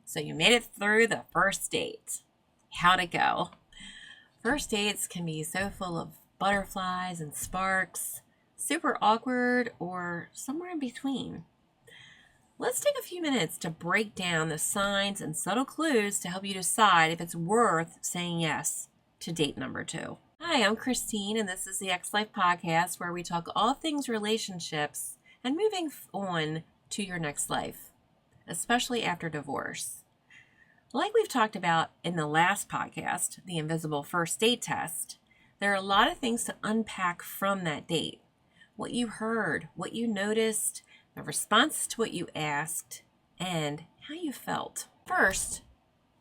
So you made it through the first date. How'd it go? First dates can be so full of butterflies and sparks, super awkward, or somewhere in between. Let's take a few minutes to break down the signs and subtle clues to help you decide if it's worth saying yes to date number 2. Hi, I'm Christine, and this is the X Life Podcast, where we talk all things relationships and moving on to your next life, especially after divorce. Like we've talked about in the last podcast, the invisible first date test, there are a lot of things to unpack from that date. What you heard, what you noticed, the response to what you asked, and how you felt. First,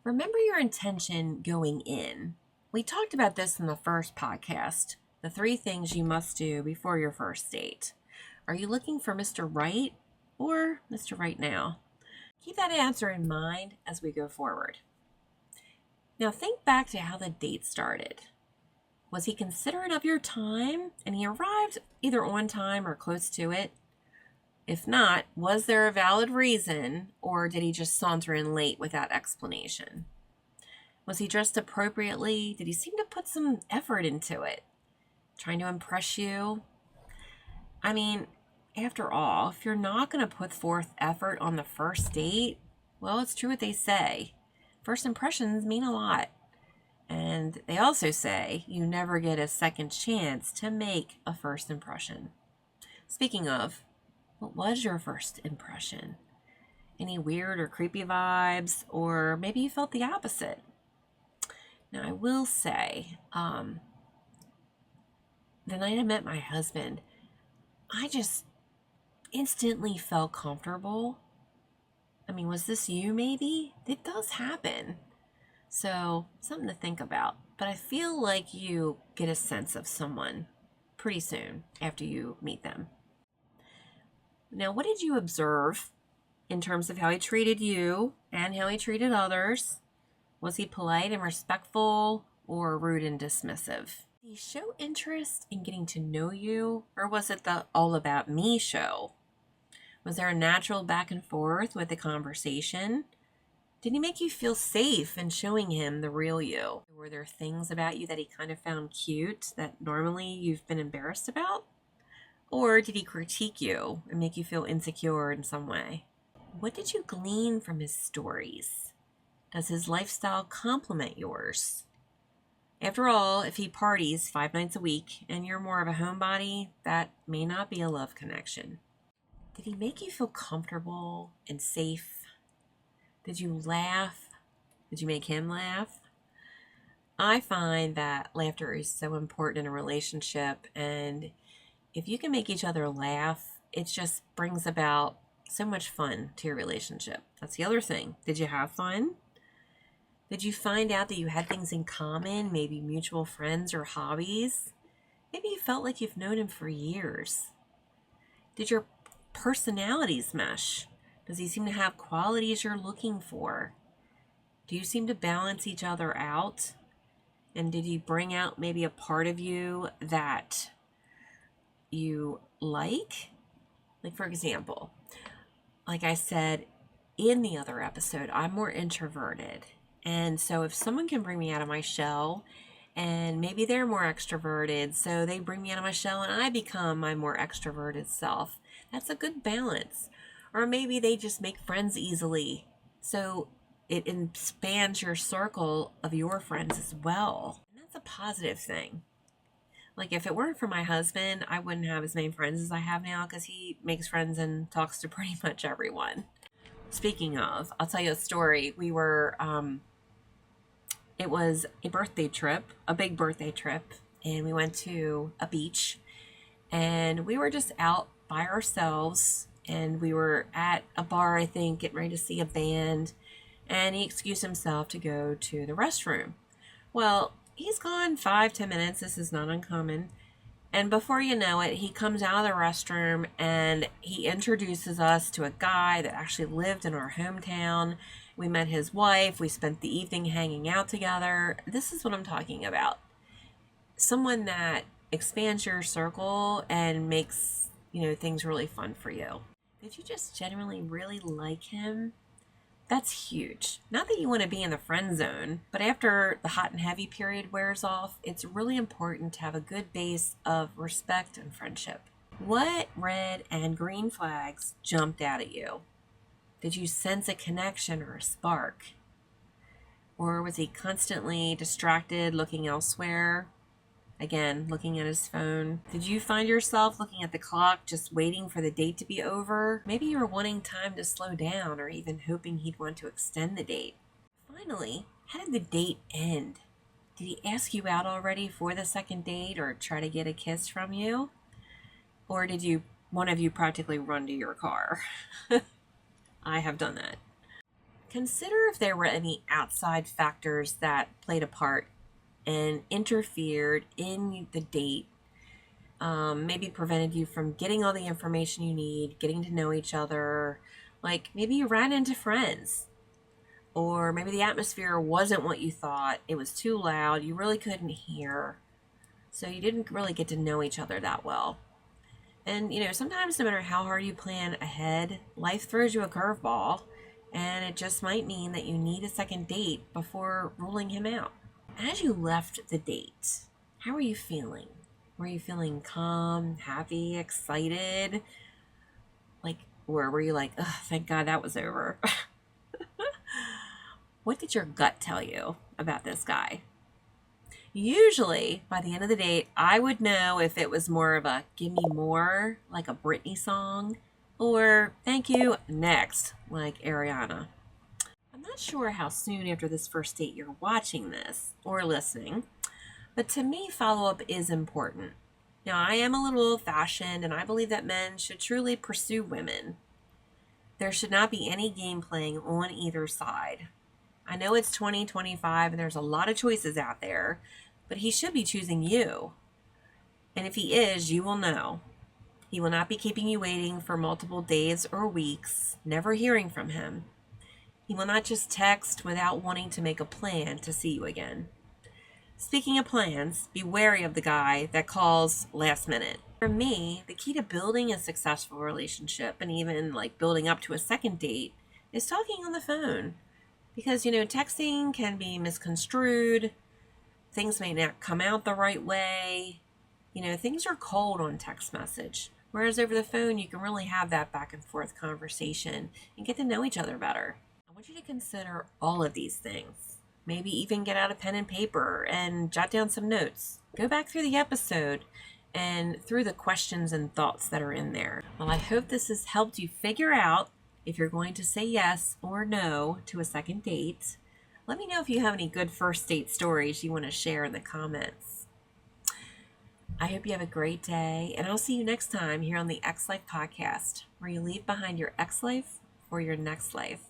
remember your intention going in. We talked about this in the first podcast, the 3 things you must do before your first date. Are you looking for Mr. Right or Mr. Right now? Keep that answer in mind as we go forward. Now think back to how the date started. Was he considerate of your time and he arrived either on time or close to it? If not, was there a valid reason, or did he just saunter in late without explanation? Was he dressed appropriately? Did he seem to put some effort into it? Trying to impress you? I mean, after all, if you're not going to put forth effort on the first date, well, it's true what they say. First impressions mean a lot. And they also say you never get a second chance to make a first impression. Speaking of, what was your first impression? Any weird or creepy vibes? Or maybe you felt the opposite? Now, I will say, the night I met my husband, I just instantly felt comfortable. I mean, was this you maybe? It does happen. So, something to think about. But I feel like you get a sense of someone pretty soon after you meet them. Now, what did you observe in terms of how he treated you and how he treated others? Was he polite and respectful or rude and dismissive? Did he show interest in getting to know you, or was it the all about me show? Was there a natural back and forth with the conversation? Did he make you feel safe in showing him the real you? Were there things about you that he kind of found cute that normally you've been embarrassed about? Or did he critique you and make you feel insecure in some way? What did you glean from his stories? Does his lifestyle complement yours? After all, if he parties 5 nights a week and you're more of a homebody, that may not be a love connection. Did he make you feel comfortable and safe? Did you laugh? Did you make him laugh? I find that laughter is so important in a relationship, and if you can make each other laugh, it just brings about so much fun to your relationship. That's the other thing. Did you have fun? Did you find out that you had things in common, maybe mutual friends or hobbies? Maybe you felt like you've known him for years. Did your personalities mesh? Does he seem to have qualities you're looking for? Do you seem to balance each other out? And did he bring out maybe a part of you that you like? Like, for example, like I said in the other episode, I'm more introverted. And so if someone can bring me out of my shell, and maybe they're more extroverted, so they bring me out of my shell and I become my more extroverted self, that's a good balance. Or maybe they just make friends easily, so it expands your circle of your friends as well. And that's a positive thing. Like, if it weren't for my husband, I wouldn't have as many friends as I have now, because he makes friends and talks to pretty much everyone. Speaking of, I'll tell you a story. We were, it was a birthday trip, a big birthday trip, and we went to a beach, and we were just out by ourselves, and we were at a bar, I think, getting ready to see a band, and he excused himself to go to the restroom. Well, he's gone 5-10 minutes. This is not uncommon. And before you know it, he comes out of the restroom and he introduces us to a guy that actually lived in our hometown. We met his wife. We spent the evening hanging out together. This is what I'm talking about. Someone that expands your circle and makes, things really fun for you. Did you just genuinely really like him? That's huge. Not that you want to be in the friend zone, but after the hot and heavy period wears off, it's really important to have a good base of respect and friendship. What red and green flags jumped out at you? Did you sense a connection or a spark? Or was he constantly distracted, looking elsewhere? Again, looking at his phone. Did you find yourself looking at the clock, just waiting for the date to be over? Maybe you were wanting time to slow down or even hoping he'd want to extend the date. Finally, how did the date end? Did he ask you out already for the second date or try to get a kiss from you? Or did one of you practically run to your car? I have done that. Consider if there were any outside factors that played a part and interfered in the date, maybe prevented you from getting all the information you need, getting to know each other. Like maybe you ran into friends, or maybe the atmosphere wasn't what you thought. It was too loud. You really couldn't hear. So you didn't really get to know each other that well. And, sometimes no matter how hard you plan ahead, life throws you a curveball, and it just might mean that you need a second date before ruling him out. As you left the date, how were you feeling? Were you feeling calm, happy, excited? Or were you like, oh, thank God that was over? What did your gut tell you about this guy? Usually, by the end of the date, I would know if it was more of a give me more, like a Britney song, or thank you, next, like Ariana. I'm not sure how soon after this first date you're watching this or listening, but to me, follow-up is important. Now, I am a little old-fashioned, and I believe that men should truly pursue women. There should not be any game playing on either side. I know it's 2025 and there's a lot of choices out there, but he should be choosing you. And if he is, you will know. He will not be keeping you waiting for multiple days or weeks, never hearing from him. He will not just text without wanting to make a plan to see you again. Speaking of plans, be wary of the guy that calls last minute. For me, the key to building a successful relationship and even building up to a second date is talking on the phone. Because, texting can be misconstrued. Things may not come out the right way. Things are cold on text message. Whereas over the phone, you can really have that back and forth conversation and get to know each other better. I want you to consider all of these things. Maybe even get out a pen and paper and jot down some notes. Go back through the episode and through the questions and thoughts that are in there. Well, I hope this has helped you figure out if you're going to say yes or no to a second date. Let me know if you have any good first date stories you want to share in the comments. I hope you have a great day, and I'll see you next time here on the X Life Podcast, where you leave behind your X Life for your next life.